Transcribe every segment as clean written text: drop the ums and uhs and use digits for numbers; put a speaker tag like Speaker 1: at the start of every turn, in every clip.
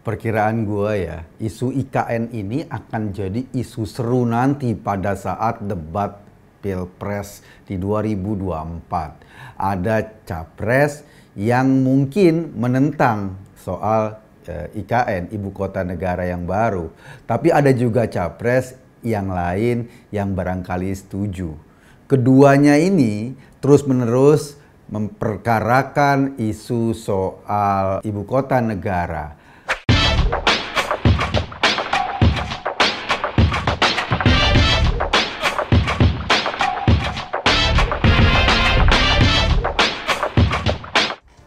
Speaker 1: Perkiraan gue ya, isu IKN ini akan jadi isu seru nanti pada saat debat Pilpres di 2024. Ada capres yang mungkin menentang soal IKN, Ibu Kota Negara yang baru. Tapi ada juga capres yang lain yang barangkali setuju. Keduanya ini terus-menerus memperkarakan isu soal Ibu Kota Negara.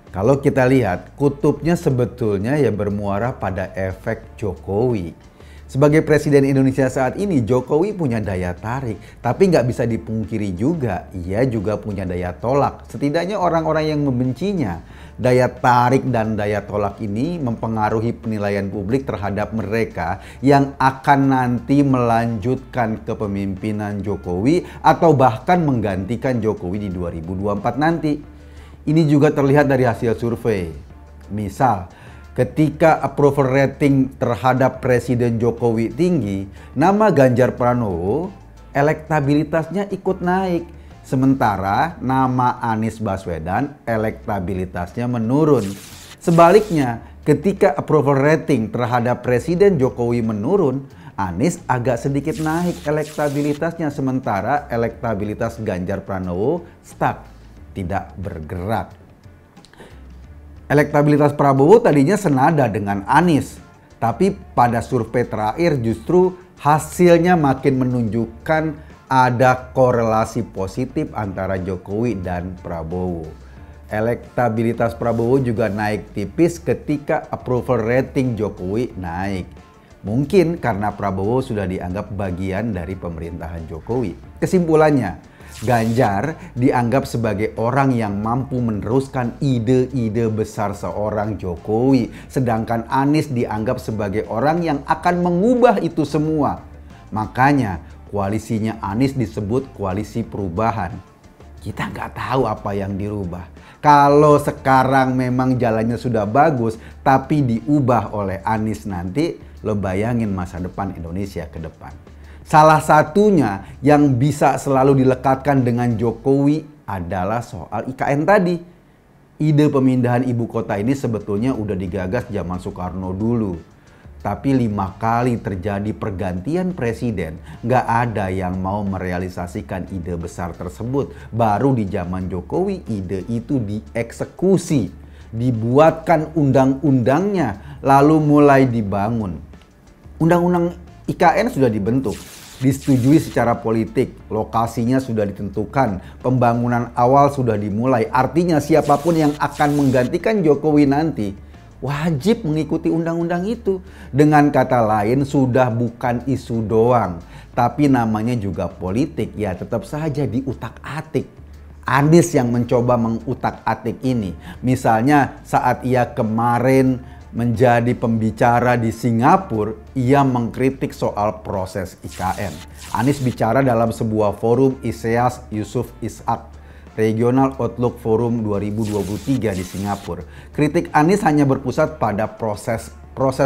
Speaker 1: Kalau kita lihat, kutubnya sebetulnya ya bermuara pada efek Jokowi. Sebagai Presiden Indonesia saat ini, Jokowi punya daya tarik. Tapi nggak bisa dipungkiri juga, ia juga punya daya tolak. Setidaknya orang-orang yang membencinya. Daya tarik dan daya tolak ini mempengaruhi penilaian publik terhadap mereka yang akan nanti melanjutkan kepemimpinan Jokowi atau bahkan menggantikan Jokowi di 2024 nanti. Ini juga terlihat dari hasil survei. Misal, ketika approval rating terhadap Presiden Jokowi tinggi, nama Ganjar Pranowo elektabilitasnya ikut naik. Sementara nama Anies Baswedan elektabilitasnya menurun. Sebaliknya, ketika approval rating terhadap Presiden Jokowi menurun, Anies agak sedikit naik elektabilitasnya. Sementara elektabilitas Ganjar Pranowo stuck. Tidak bergerak. Elektabilitas Prabowo tadinya senada dengan Anies, tapi pada survei terakhir justru hasilnya makin menunjukkan ada korelasi positif antara Jokowi dan Prabowo. Elektabilitas Prabowo juga naik tipis ketika approval rating Jokowi naik. Mungkin karena Prabowo sudah dianggap bagian dari pemerintahan Jokowi. Kesimpulannya, Ganjar dianggap sebagai orang yang mampu meneruskan ide-ide besar seorang Jokowi. Sedangkan Anies dianggap sebagai orang yang akan mengubah itu semua. Makanya koalisinya Anies disebut koalisi perubahan. Kita nggak tahu apa yang dirubah. Kalau sekarang memang jalannya sudah bagus, tapi diubah oleh Anies nanti, lo bayangin masa depan Indonesia ke depan. Salah satunya yang bisa selalu dilekatkan dengan Jokowi adalah soal IKN tadi. Ide pemindahan ibu kota ini sebetulnya udah digagas zaman Soekarno dulu. Tapi 5 kali terjadi pergantian presiden, nggak ada yang mau merealisasikan ide besar tersebut. Baru di zaman Jokowi ide itu dieksekusi, dibuatkan undang-undangnya, lalu mulai dibangun. Undang-undang IKN sudah dibentuk, disetujui secara politik, lokasinya sudah ditentukan, pembangunan awal sudah dimulai. Artinya siapapun yang akan menggantikan Jokowi nanti wajib mengikuti undang-undang itu. Dengan kata lain, sudah bukan isu doang, tapi namanya juga politik, ya tetap saja diutak-atik. Anies yang mencoba mengutak-atik ini. Misalnya saat ia kemarin menjadi pembicara di Singapura, ia mengkritik soal proses IKN. Anies bicara dalam sebuah forum ISEAS Yusof Ishak, Regional Outlook Forum 2023 di Singapura. Kritik Anies hanya berpusat pada proses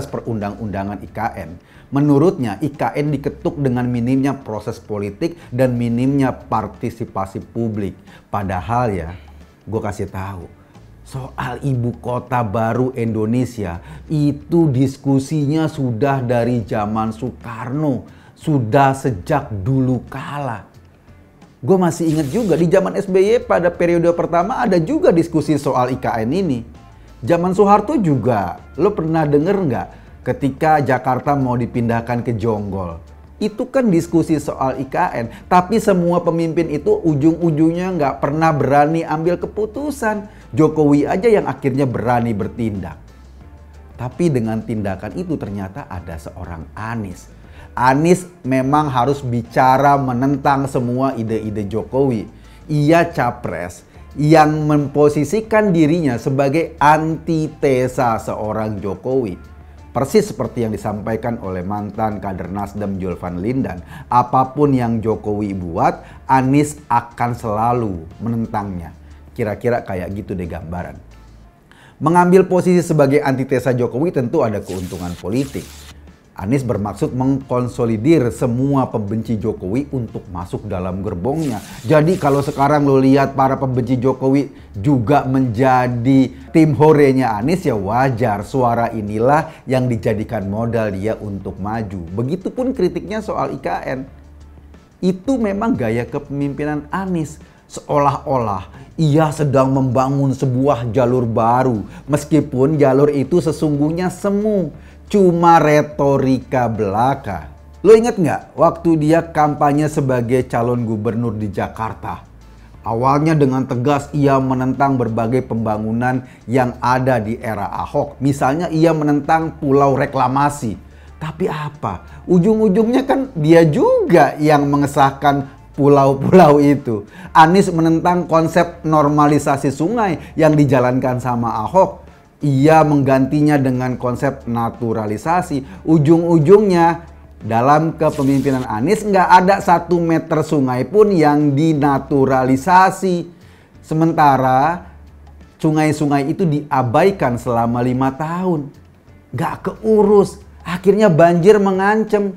Speaker 1: perundang-undangan IKN. Menurutnya, IKN diketuk dengan minimnya proses politik dan minimnya partisipasi publik. Padahal ya, gue kasih tahu, soal ibu kota baru Indonesia itu diskusinya sudah dari zaman Soekarno, sudah sejak dulu kala. Gue masih ingat juga di zaman SBY pada periode pertama ada juga diskusi soal IKN ini. Zaman Soeharto juga, lo pernah denger nggak ketika Jakarta mau dipindahkan ke Jonggol? Itu kan diskusi soal IKN, tapi semua pemimpin itu ujung-ujungnya nggak pernah berani ambil keputusan. Jokowi aja yang akhirnya berani bertindak. Tapi dengan tindakan itu ternyata ada seorang Anies. Anies memang harus bicara menentang semua ide-ide Jokowi. Ia capres yang memposisikan dirinya sebagai antitesa seorang Jokowi. Persis seperti yang disampaikan oleh mantan kader Nasdem Julvan Lindan. Apapun yang Jokowi buat, Anies akan selalu menentangnya. Kira-kira kayak gitu deh gambaran. Mengambil posisi sebagai antitesa Jokowi tentu ada keuntungan politik. Anies bermaksud mengkonsolidir semua pembenci Jokowi untuk masuk dalam gerbongnya. Jadi kalau sekarang lo lihat para pembenci Jokowi juga menjadi tim horenya Anies, ya wajar. Suara inilah yang dijadikan modal dia untuk maju. Begitupun kritiknya soal IKN. Itu memang gaya kepemimpinan Anies. Seolah-olah ia sedang membangun sebuah jalur baru. Meskipun jalur itu sesungguhnya semu. Cuma retorika belaka. Lo inget nggak waktu dia kampanye sebagai calon gubernur di Jakarta? Awalnya dengan tegas ia menentang berbagai pembangunan yang ada di era Ahok. Misalnya ia menentang pulau reklamasi. Tapi apa? Ujung-ujungnya kan dia juga yang mengesahkan pulau-pulau itu. Anies menentang konsep normalisasi sungai yang dijalankan sama Ahok. Ia menggantinya dengan konsep naturalisasi. Ujung-ujungnya dalam kepemimpinan Anies nggak ada 1 meter sungai pun yang dinaturalisasi. Sementara sungai-sungai itu diabaikan selama 5 tahun. Nggak keurus. Akhirnya banjir mengancam.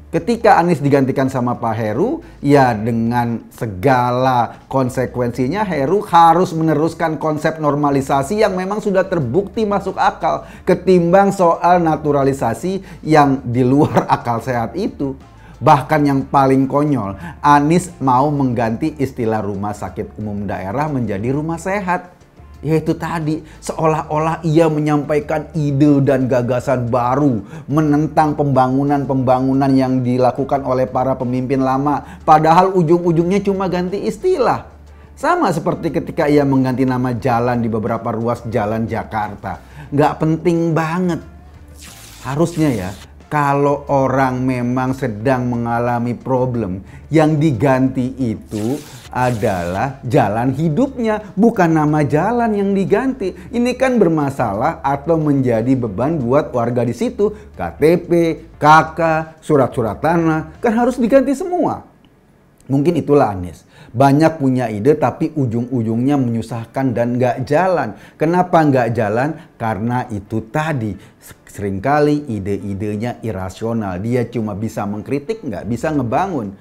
Speaker 1: Ketika Anies digantikan sama Pak Heru, ya dengan segala konsekuensinya Heru harus meneruskan konsep normalisasi yang memang sudah terbukti masuk akal ketimbang soal naturalisasi yang di luar akal sehat itu. Bahkan yang paling konyol, Anies mau mengganti istilah rumah sakit umum daerah menjadi rumah sehat. Yaitu tadi, seolah-olah ia menyampaikan ide dan gagasan baru menentang pembangunan-pembangunan yang dilakukan oleh para pemimpin lama. Padahal ujung-ujungnya cuma ganti istilah. Sama seperti ketika ia mengganti nama jalan di beberapa ruas jalan Jakarta. Nggak penting banget. Harusnya ya, kalau orang memang sedang mengalami problem, yang diganti itu adalah jalan hidupnya, bukan nama jalan yang diganti. Ini kan bermasalah atau menjadi beban buat warga di situ. KTP, KK, surat-surat tanah, kan harus diganti semua. Mungkin itulah Anies. Banyak punya ide tapi ujung-ujungnya menyusahkan dan nggak jalan. Kenapa nggak jalan? Karena itu tadi. Seringkali ide-idenya irasional. Dia cuma bisa mengkritik, nggak bisa ngebangun.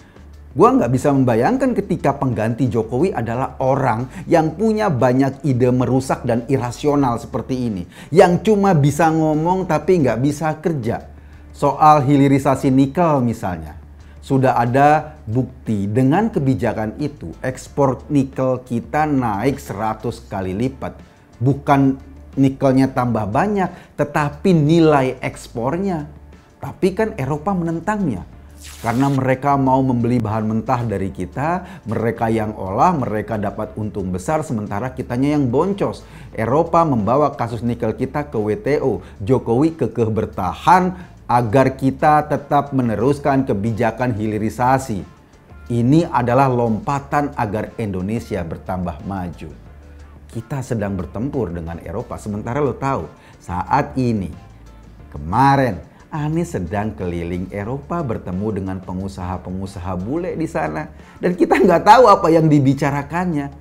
Speaker 1: Gua nggak bisa membayangkan ketika pengganti Jokowi adalah orang yang punya banyak ide merusak dan irasional seperti ini. Yang cuma bisa ngomong tapi nggak bisa kerja. Soal hilirisasi nikel misalnya. Sudah ada bukti dengan kebijakan itu ekspor nikel kita naik 100 kali lipat. Bukan nikelnya tambah banyak, tetapi nilai ekspornya. Tapi kan Eropa menentangnya. Karena mereka mau membeli bahan mentah dari kita, mereka yang olah, mereka dapat untung besar, sementara kitanya yang boncos. Eropa membawa kasus nikel kita ke WTO. Jokowi kekeh bertahan agar kita tetap meneruskan kebijakan hilirisasi. Ini adalah lompatan agar Indonesia bertambah maju. Kita sedang bertempur dengan Eropa, sementara lo tahu, saat ini, kemarin, Anies sedang keliling Eropa bertemu dengan pengusaha-pengusaha bule di sana. Dan kita nggak tahu apa yang dibicarakannya.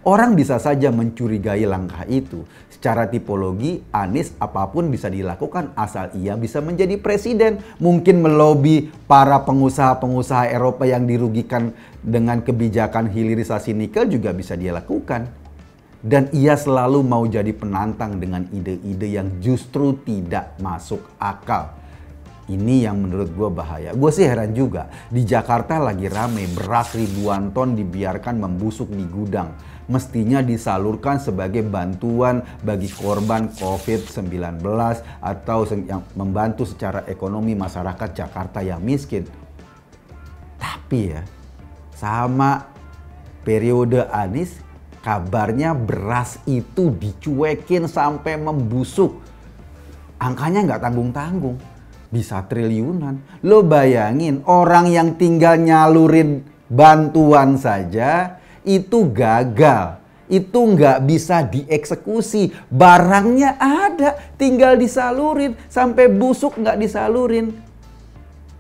Speaker 1: Orang bisa saja mencurigai langkah itu. Secara tipologi, Anies apapun bisa dilakukan asal ia bisa menjadi presiden. Mungkin melobi para pengusaha-pengusaha Eropa yang dirugikan dengan kebijakan hilirisasi nikel juga bisa dia lakukan. Dan ia selalu mau jadi penantang dengan ide-ide yang justru tidak masuk akal. Ini yang menurut gue bahaya. Gue sih heran juga. Di Jakarta lagi rame, beras ribuan ton dibiarkan membusuk di gudang. Mestinya disalurkan sebagai bantuan bagi korban COVID-19 atau yang membantu secara ekonomi masyarakat Jakarta yang miskin. Tapi ya, sama periode Anies, kabarnya beras itu dicuekin sampai membusuk. Angkanya nggak tanggung-tanggung. Bisa triliunan. Lo bayangin orang yang tinggal nyalurin bantuan saja itu gagal. Itu nggak bisa dieksekusi. Barangnya ada, tinggal disalurin. Sampai busuk nggak disalurin.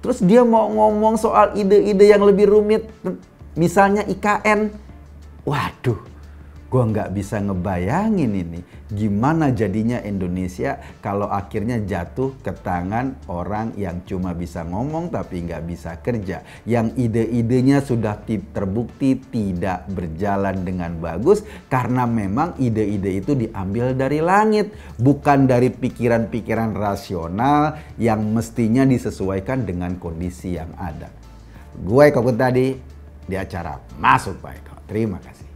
Speaker 1: Terus dia mau ngomong soal ide-ide yang lebih rumit. Misalnya IKN. Waduh, Gua nggak bisa ngebayangin ini gimana jadinya Indonesia kalau akhirnya jatuh ke tangan orang yang cuma bisa ngomong tapi nggak bisa kerja. Yang ide-idenya sudah terbukti tidak berjalan dengan bagus karena memang ide-ide itu diambil dari langit, bukan dari pikiran-pikiran rasional yang mestinya disesuaikan dengan kondisi yang ada. Gue Eko Kuntadi di acara Masuk Pak Eko. Terima kasih.